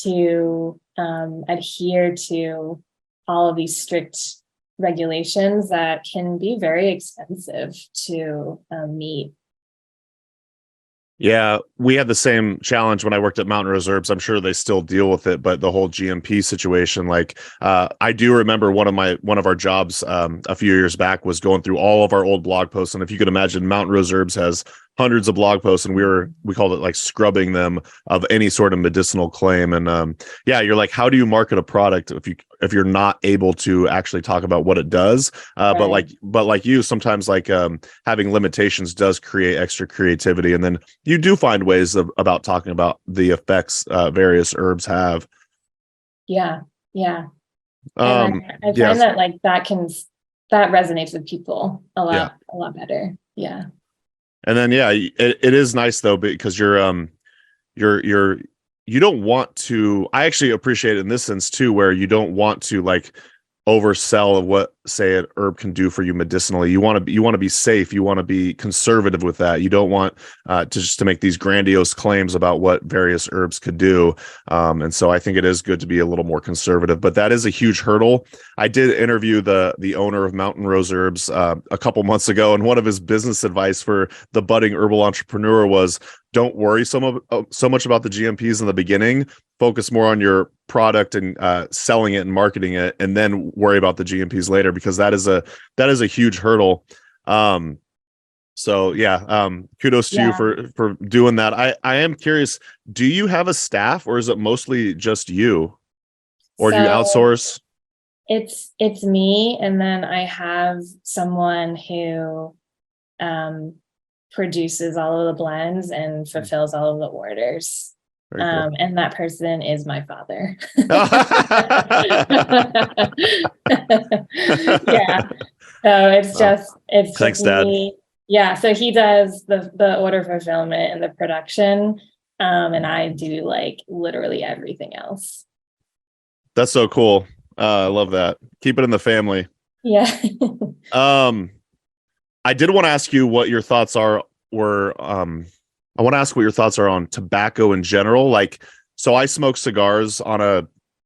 to adhere to all of these strict regulations that can be very expensive to meet. Yeah, we had the same challenge when I worked at Mountain Rose Herbs. I'm sure they still deal with it, but the whole GMP situation, like I do remember one of our jobs a few years back was going through all of our old blog posts. And if you could imagine, Mountain Rose Herbs has hundreds of blog posts, and we called it like scrubbing them of any sort of medicinal claim. And you're like, how do you market a product if you're not able to actually talk about what it does? Right. But like you, sometimes like having limitations does create extra creativity, and then you do find ways about talking about the effects various herbs have. Yeah. And I find that like that resonates with people a lot better. Yeah. And then, it is nice though, because you don't want to, I actually appreciate it in this sense too, where you don't want to like oversell of what, say, an herb can do for you medicinally. You want to be safe. You want to be conservative with that. You don't want to make these grandiose claims about what various herbs could do. And so I think it is good to be a little more conservative, but that is a huge hurdle. I did interview the owner of Mountain Rose Herbs a couple months ago, and one of his business advice for the budding herbal entrepreneur was, don't worry so much about the GMPs in the beginning. Focus more on your product and selling it and marketing it, and then worry about the GMPs later, because that is a huge hurdle. So kudos to you for doing that. I am curious, do you have a staff, or is it mostly just you, or do you outsource? It's me, and then I have someone who produces all of the blends and fulfills all of the orders. Cool. And that person is my father. Yeah. So it's thanks, just Dad. me. Yeah. So he does the order fulfillment and the production. And I do like literally everything else. That's so cool. I love that. Keep it in the family. Yeah. I did want to ask you what your thoughts are I want to ask what your thoughts are on tobacco in general. Like, so I smoke cigars on a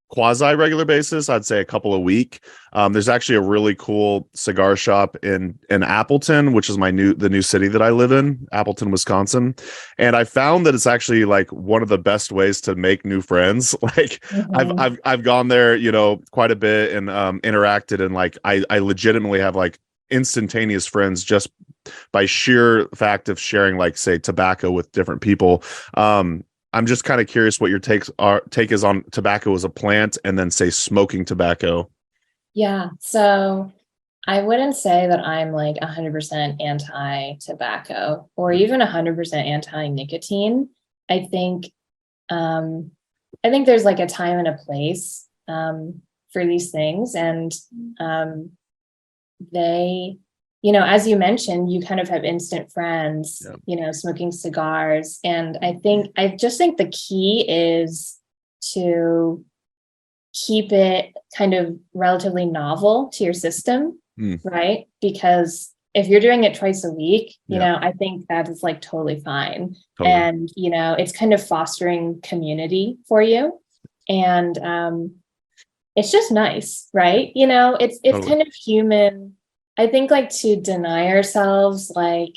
quasi regular basis. I'd say a couple a week. There's actually a really cool cigar shop in Appleton, which is the new city that I live in, Appleton, Wisconsin. And I found that it's actually like one of the best ways to make new friends. Like I've gone there, quite a bit and interacted, and like I legitimately have like instantaneous friends just by sheer fact of sharing, like, say, tobacco with different people. I'm just kind of curious what your take is on tobacco as a plant, and then, say, smoking tobacco. Yeah. So I wouldn't say that I'm like 100% anti-tobacco or even 100% anti-nicotine. I think there's like a time and a place for these things, and they, as you mentioned, you kind of have instant friends, smoking cigars. And I just think the key is to keep it kind of relatively novel to your system, right? Because if you're doing it twice a week, I think that is like totally fine. Totally. And, it's kind of fostering community for you. And it's just nice, right? It's totally. Kind of human. I think like to deny ourselves like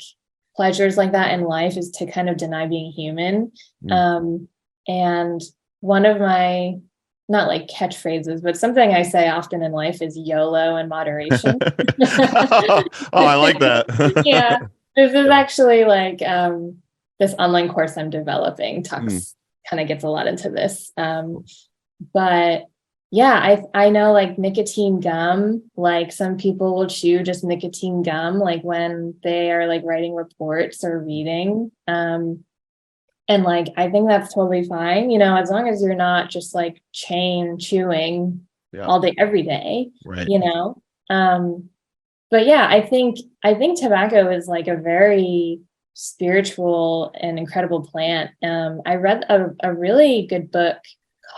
pleasures like that in life is to kind of deny being human. And one of my, not like catchphrases, but something I say often in life is YOLO in moderation. Oh, I like that. Yeah. This is actually like this online course I'm developing kind of gets a lot into this. But yeah, I know like nicotine gum, like some people will chew just nicotine gum, like when they are like writing reports or reading. And like, I think that's totally fine, as long as you're not just like chain chewing all day, every day, right. But yeah, I think tobacco is like a very spiritual and incredible plant. I read a really good book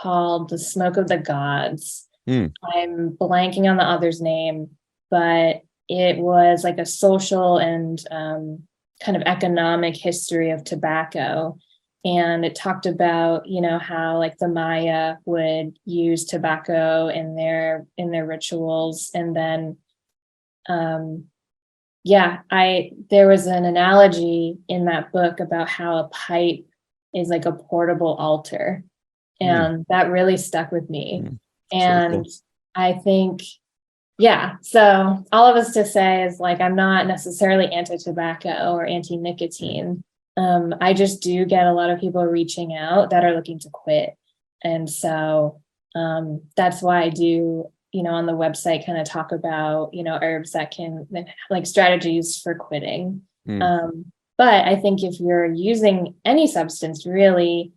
called The Smoke of the Gods. I'm blanking on the author's name, but it was like a social and kind of economic history of tobacco. And it talked about, how like the Maya would use tobacco in their rituals. And then, there was an analogy in that book about how a pipe is like a portable altar. And that really stuck with me. And so cool. I think, so all of us to say is like, I'm not necessarily anti-tobacco or anti-nicotine. I just do get a lot of people reaching out that are looking to quit. And so that's why I do, on the website kind of talk about, herbs that can, like, strategies for quitting. But I think if you're using any substance really,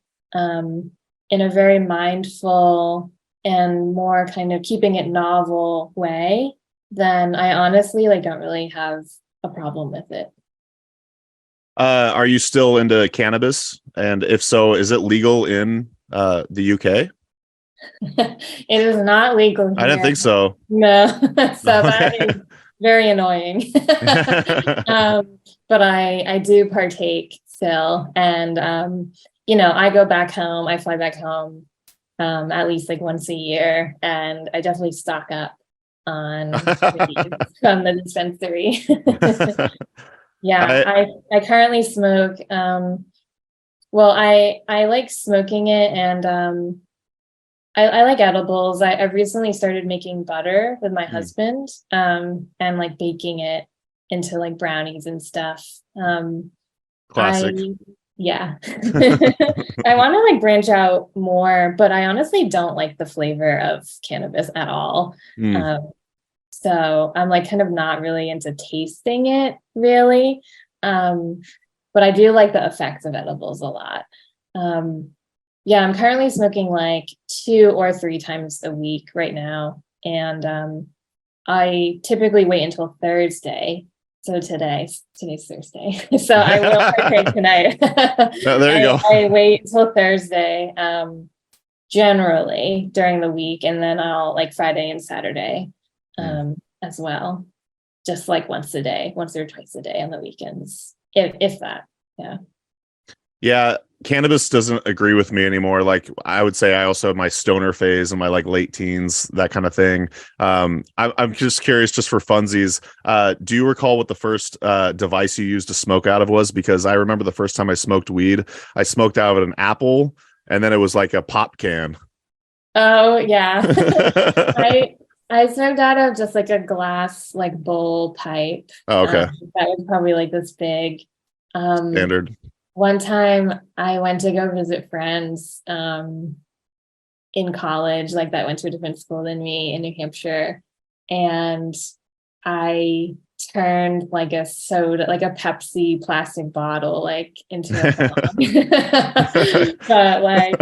in a very mindful and more kind of keeping it novel way, then I honestly like don't really have a problem with it. Are you still into cannabis? And if so, is it legal in the UK? It is not legal here. I didn't think so. No. So that is very annoying. But I do partake still. And I go back home, I fly back home at least like once a year, and I definitely stock up on from the dispensary. Yeah, I currently smoke. Well, I like smoking it, and I like edibles. I've recently started making butter with my husband, and like baking it into like brownies and stuff. Classic. Yeah. I want to like branch out more, but I honestly don't like the flavor of cannabis at all. So I'm like kind of not really into tasting it really. But I do like the effects of edibles a lot. Yeah, I'm currently smoking like 2 or 3 times a week right now. And I typically wait until Thursday. So today's Thursday. So I will partake tonight. There you go. I wait till Thursday, generally during the week, and then I'll like Friday and Saturday as well. Just like once or twice a day on the weekends. If that. Yeah. Yeah, cannabis doesn't agree with me anymore. Like I would say I also have my stoner phase in my like late teens, that kind of thing. I'm just curious, just for funsies, do you recall what the first device you used to smoke out of was? Because I remember the first time I smoked weed, I smoked out of an apple, and then it was like a pop can. Oh yeah. I smoked out of just like a glass like bowl pipe. Oh, okay. That was probably like this big. Standard. One time I went to go visit friends in college, like that went to a different school than me in New Hampshire. And I turned like a soda, like a Pepsi plastic bottle, like into a bomb. But like,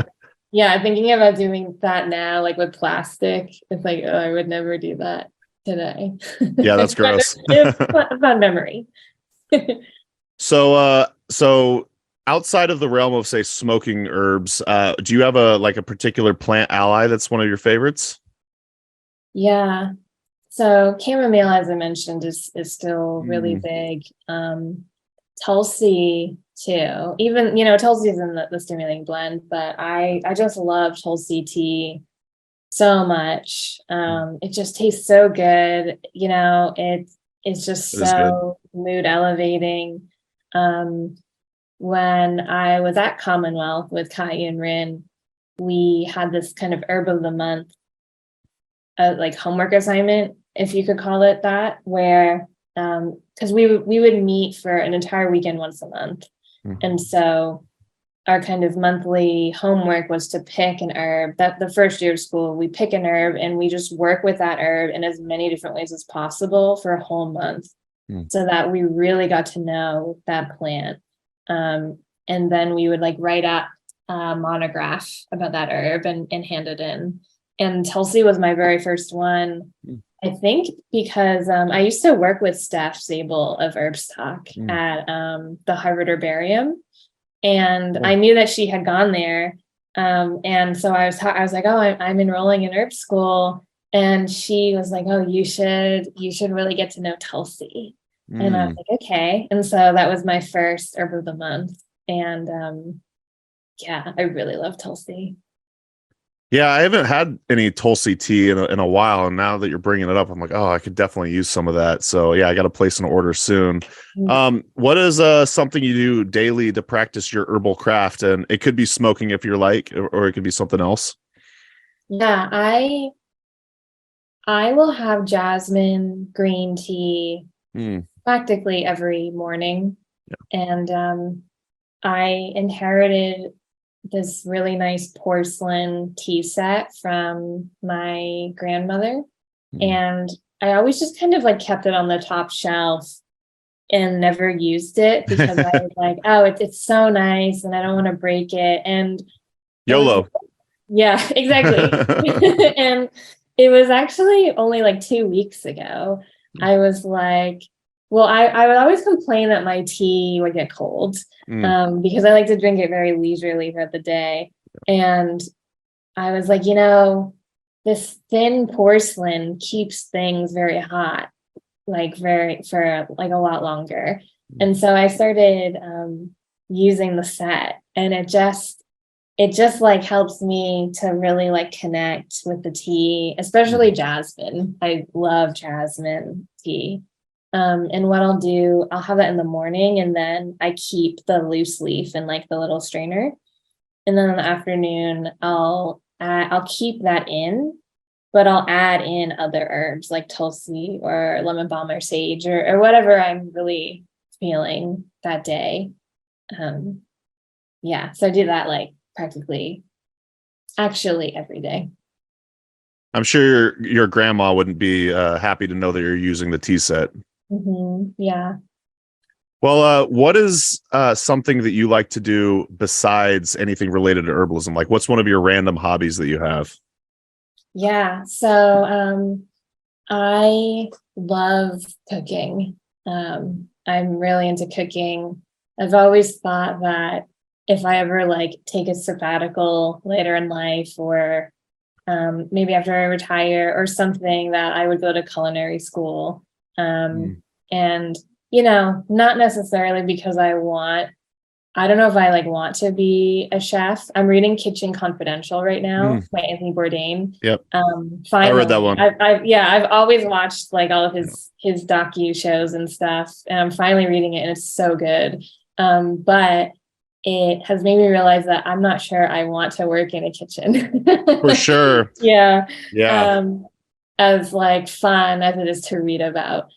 yeah, thinking about doing that now, like with plastic, it's like, oh, I would never do that today. Yeah, that's gross. It's a fun memory. So outside of the realm of, say, smoking herbs, do you have a particular plant ally that's one of your favorites? Yeah. So chamomile, as I mentioned, is still really big. Tulsi too. Even, Tulsi is in the stimulating blend, but I just love Tulsi tea so much. It just tastes so good. It's just so mood elevating. When I was at Commonwealth with Kai and Rin, we had this kind of herb of the month, like homework assignment, if you could call it that, where because we would meet for an entire weekend once a month, and so our kind of monthly homework was to pick an herb. That the first year of school, we pick an herb and we just work with that herb in as many different ways as possible for a whole month, so that we really got to know that plant. And then we would like write up a monograph about that herb and hand it in. And Tulsi was my very first one, I think, because I used to work with Steph Zabel of Herbstock at the Harvard Herbarium, and I knew that she had gone there. And so I was like, oh, I'm enrolling in herb school, and she was like, oh, you should really get to know Tulsi. And I was like, okay. And so that was my first herb of the month. And yeah, I really love Tulsi. Yeah, I haven't had any Tulsi tea in a while. And now that you're bringing it up, I'm like, oh, I could definitely use some of that. So yeah, I got to place an order soon. What is something you do daily to practice your herbal craft? And it could be smoking if you're like, or it could be something else. Yeah, I will have jasmine green tea practically every morning. And I inherited this really nice porcelain tea set from my grandmother, and I always just kind of like kept it on the top shelf and never used it because I was like, oh, it's so nice and I don't want to break it. And YOLO. Yeah, exactly. And it was actually only like 2 weeks ago. I was like, well, I would always complain that my tea would get cold because I like to drink it very leisurely throughout the day. And I was like, this thin porcelain keeps things very hot, like for like a lot longer. And so I started using the set, and it just like helps me to really like connect with the tea, especially jasmine. I love jasmine tea. And what I'll do, I'll have that in the morning, and then I keep the loose leaf in like the little strainer. And then in the afternoon, I'll keep that in, but I'll add in other herbs like tulsi or lemon balm or sage or whatever I'm really feeling that day. So I do that like practically actually every day. I'm sure your grandma wouldn't be happy to know that you're using the tea set. Yeah. Well, what is something that you like to do besides anything related to herbalism? Like, what's one of your random hobbies that you have? Yeah. So I love cooking. I'm really into cooking. I've always thought that if I ever like take a sabbatical later in life, or maybe after I retire or something, that I would go to culinary school. And, not necessarily because I don't know if I like want to be a chef. I'm reading Kitchen Confidential right now by Anthony Bourdain. Yep. Finally, I read that one. I've always watched like all of his docu shows and stuff, and I'm finally reading it, and it's so good. But it has made me realize that I'm not sure I want to work in a kitchen. For sure. Yeah. Yeah. As like fun as it is to read about.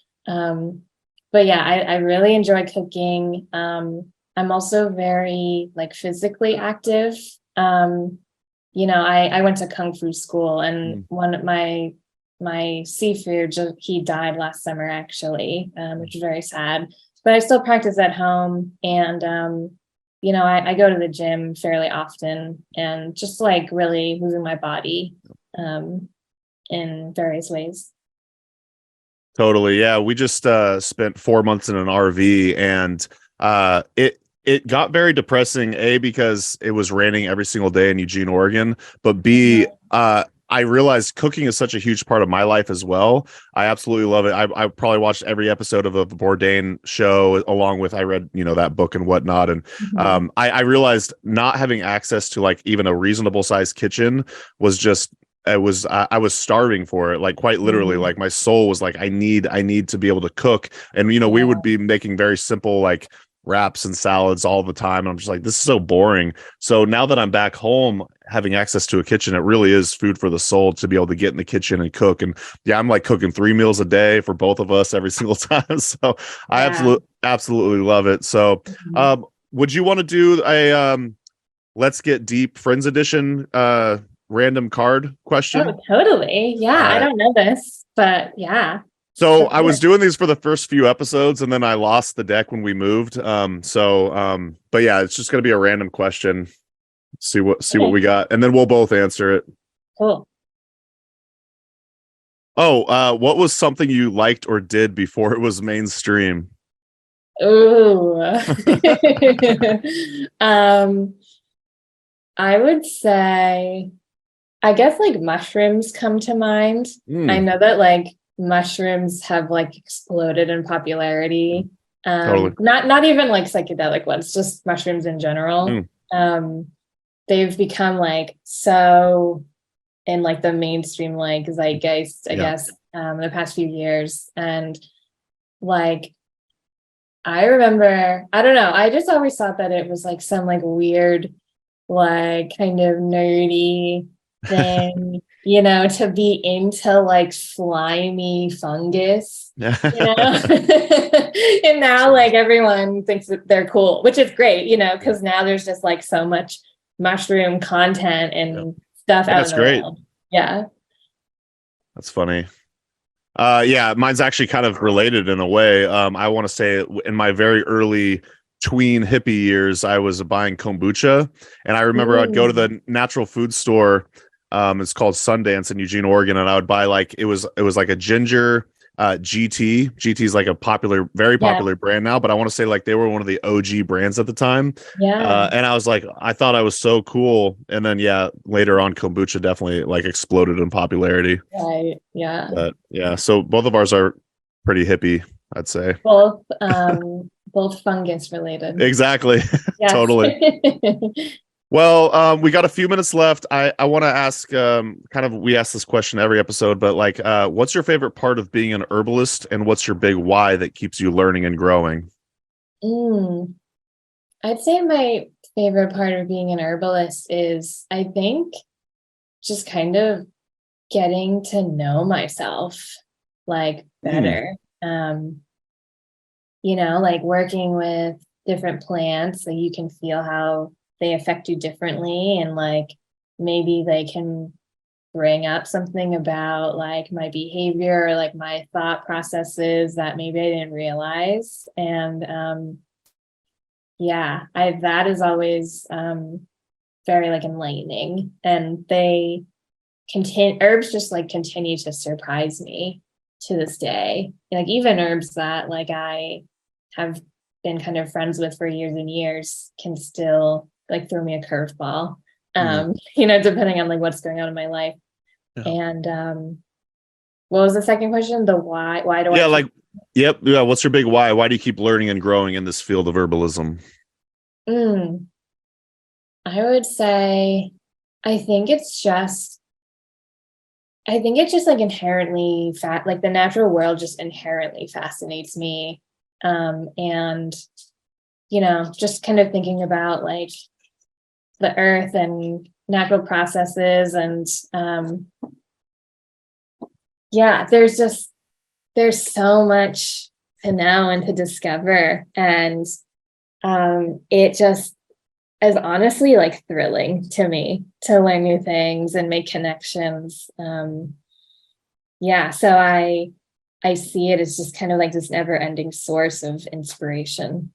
But yeah, I really enjoy cooking. I'm also very like physically active. I went to Kung Fu school, and one of my seafood, he died last summer actually, which is very sad, but I still practice at home. And, I go to the gym fairly often, and just like really moving my body, in various ways. Totally. Yeah. We just spent 4 months in an RV, and it got very depressing, A, because it was raining every single day in Eugene, Oregon, but B, I realized cooking is such a huge part of my life as well. I absolutely love it. I probably watched every episode of the Bourdain show, along with I read, that book and whatnot. And I realized not having access to like even a reasonable sized kitchen was just, I was starving for it, like quite literally. Like my soul was like, I need to be able to cook. And, we would be making very simple, like wraps and salads all the time. And I'm just like, this is so boring. So now that I'm back home, having access to a kitchen, it really is food for the soul to be able to get in the kitchen and cook. And yeah, I'm like cooking 3 meals a day for both of us every single time. So I absolutely love it. So, would you want to do a, let's get deep friends edition, random card question? Oh, totally. Yeah. I don't know this, but yeah. So I was doing these for the first few episodes, and then I lost the deck when we moved. But yeah, it's just going to be a random question. See what we got, and then we'll both answer it. Cool. Oh, what was something you liked or did before it was mainstream? Ooh. I would say, I guess like mushrooms come to mind. I know that like mushrooms have like exploded in popularity. Totally. Not even like psychedelic ones, just mushrooms in general. They've become like so in like the mainstream like zeitgeist, I guess, in the past few years. And like I remember, I don't know, I just always thought that it was like some like weird, like kind of nerdy thing, to be into like slimy fungus, and now like everyone thinks that they're cool, which is great, because now there's just like so much mushroom content and stuff out in the world. Yeah. That's funny. Yeah, mine's actually kind of related in a way. I want to say in my very early tween hippie years, I was buying kombucha, and I remember I'd go to the natural food store. It's called Sundance in Eugene, Oregon, and I would buy like it was like a ginger GT. GT is like a very popular brand now, but I want to say like they were one of the OG brands at the time. Yeah. And I was like, I thought I was so cool. And then later on, kombucha definitely like exploded in popularity. Right. Yeah. But yeah, so both of ours are pretty hippie, I'd say. Both fungus related. Exactly. Totally. Well, we got a few minutes left. I want to ask, we ask this question every episode, but like, what's your favorite part of being an herbalist, and what's your big why that keeps you learning and growing? I'd say my favorite part of being an herbalist is, I think, just kind of getting to know myself like better. Like working with different plants, so you can feel how they affect you differently, and like maybe they can bring up something about like my behavior or like my thought processes that maybe I didn't realize. And that is always very like enlightening, and herbs just like continue to surprise me to this day. Like even herbs that like I have been kind of friends with for years and years can still like throw me a curveball, depending on like what's going on in my life. And what was the second question? The why? Why do I? What's your big why? Why do you keep learning and growing in this field of herbalism? I would say, I think it's just like inherently like the natural world just inherently fascinates me. And just kind of thinking about like the earth and natural processes, and there's so much to know and to discover, and it just is honestly like thrilling to me to learn new things and make connections. So I see it as just kind of like this never-ending source of inspiration.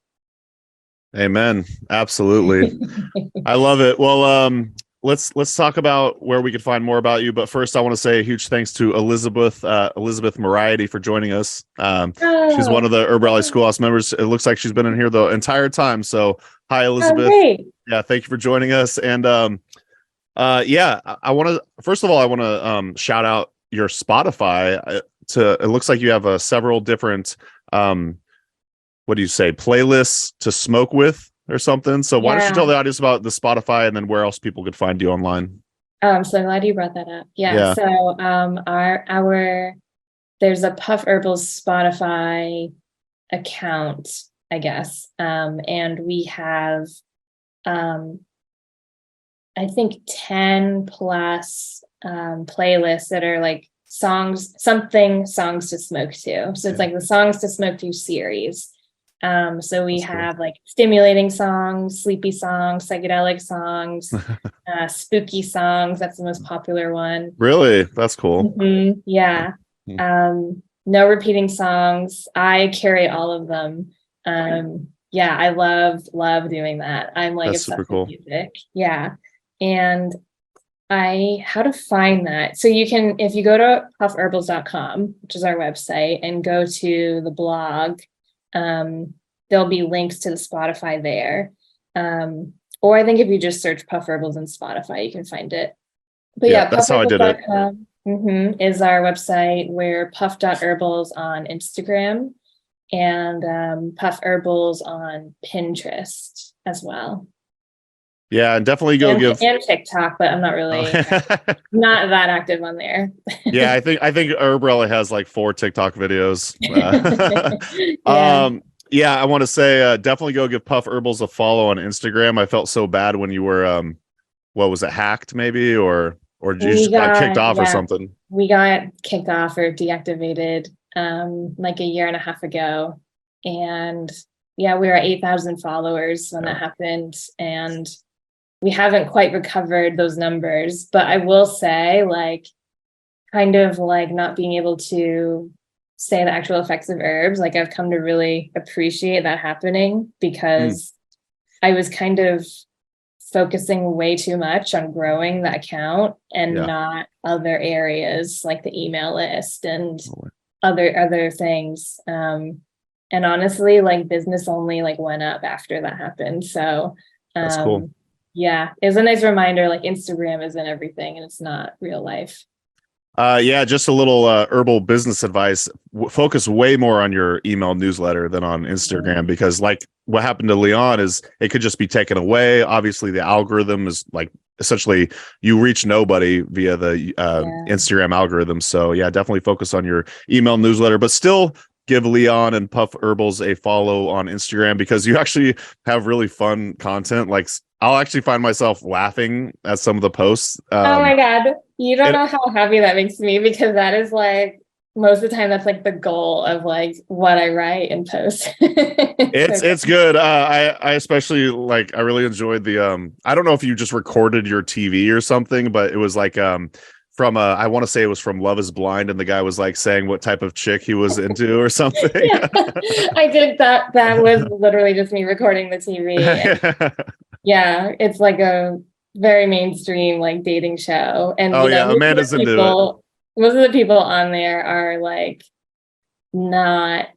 Amen. Absolutely. I love it. Well, let's talk about where we can find more about you. But first, I want to say a huge thanks to Elizabeth Moriarty for joining us. She's one of the HerbRally Schoolhouse members. It looks like she's been in here the entire time. So hi, Elizabeth. Yeah, thank you for joining us. And I want to shout out your Spotify. It looks like you have several different playlists to smoke with or something. So why don't you tell the audience about the Spotify, and then where else people could find you online? I'm so glad you brought that up. Yeah. So there's a Puff Herbals Spotify account, I guess. And we have I think 10 plus playlists that are like songs to smoke to. So it's like the songs to smoke to series. So we have like stimulating songs, sleepy songs, psychedelic songs, spooky songs. That's the most popular one. Really? That's cool. Mm-hmm. Yeah. No repeating songs. I carry all of them. I love doing that. I'm like that's super cool. Music. Yeah. And how to find that. So you can, if you go to puffherbals.com, which is our website, and go to the blog, there'll be links to the Spotify there. Or I think if you just search Puff Herbals in Spotify, you can find it. But that's how I did it. Is our website. We're puff.herbals on Instagram, and Puff Herbals on Pinterest as well. Yeah, and definitely and TikTok, but I'm not really not that active on there. Yeah, I think HerbRally has like 4 TikTok videos. I want to say definitely go give Puff Herbals a follow on Instagram. I felt so bad when you were hacked maybe, or you just got kicked off or something. We got kicked off or deactivated like a year and a half ago, and we were at 8,000 followers when that happened, and we haven't quite recovered those numbers. But I will say, like, kind of like not being able to say the actual effects of herbs. Like I've come to really appreciate that happening because I was kind of focusing way too much on growing the account and not other areas like the email list and other things. And honestly, like business only like went up after that happened. So that's cool. Yeah, it was a nice reminder, like Instagram isn't everything and it's not real life. Just a little herbal business advice. Focus way more on your email newsletter than on Instagram, because like what happened to Lian is it could just be taken away. Obviously, the algorithm is like essentially you reach nobody via the Instagram algorithm. So yeah, definitely focus on your email newsletter, but still give Lian and Puff Herbals a follow on Instagram, because you actually have really fun content. Like I'll actually find myself laughing at some of the posts. Oh my God. You don't know how happy that makes me, because that is like most of the time that's like the goal of like what I write and post. It's good. I especially like, I really enjoyed the I don't know if you just recorded your TV or something, but it was like from I want to say it was from Love is Blind, and the guy was like saying what type of chick he was into or something. Yeah, I did that. That was literally just me recording the TV. Yeah, it's like a very mainstream like dating show. And Amanda's into it. Most of the people on there are like not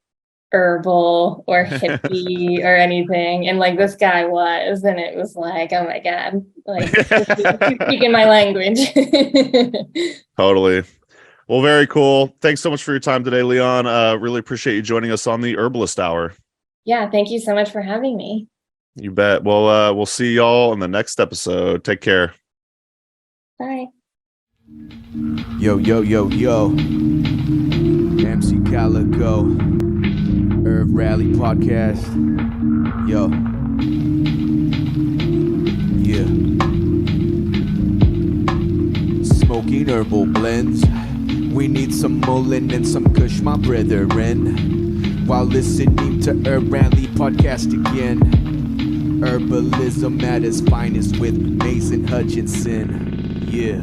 herbal or hippie or anything, and like this guy was, and it was like, oh my God, like he's speaking my language. Totally. Well, very cool. Thanks so much for your time today, Lian. Really appreciate you joining us on the Herbalist Hour. Yeah, thank you so much for having me. You bet. Well, we'll see y'all in the next episode. Take care. Bye. Yo, Emcee Calico, HerbRally Podcast. Yo, yeah. Smoking herbal blends. We need some mullein and some kush, my brethren. While listening to HerbRally Podcast again. Herbalism at its finest with Mason Hutchinson. Yeah.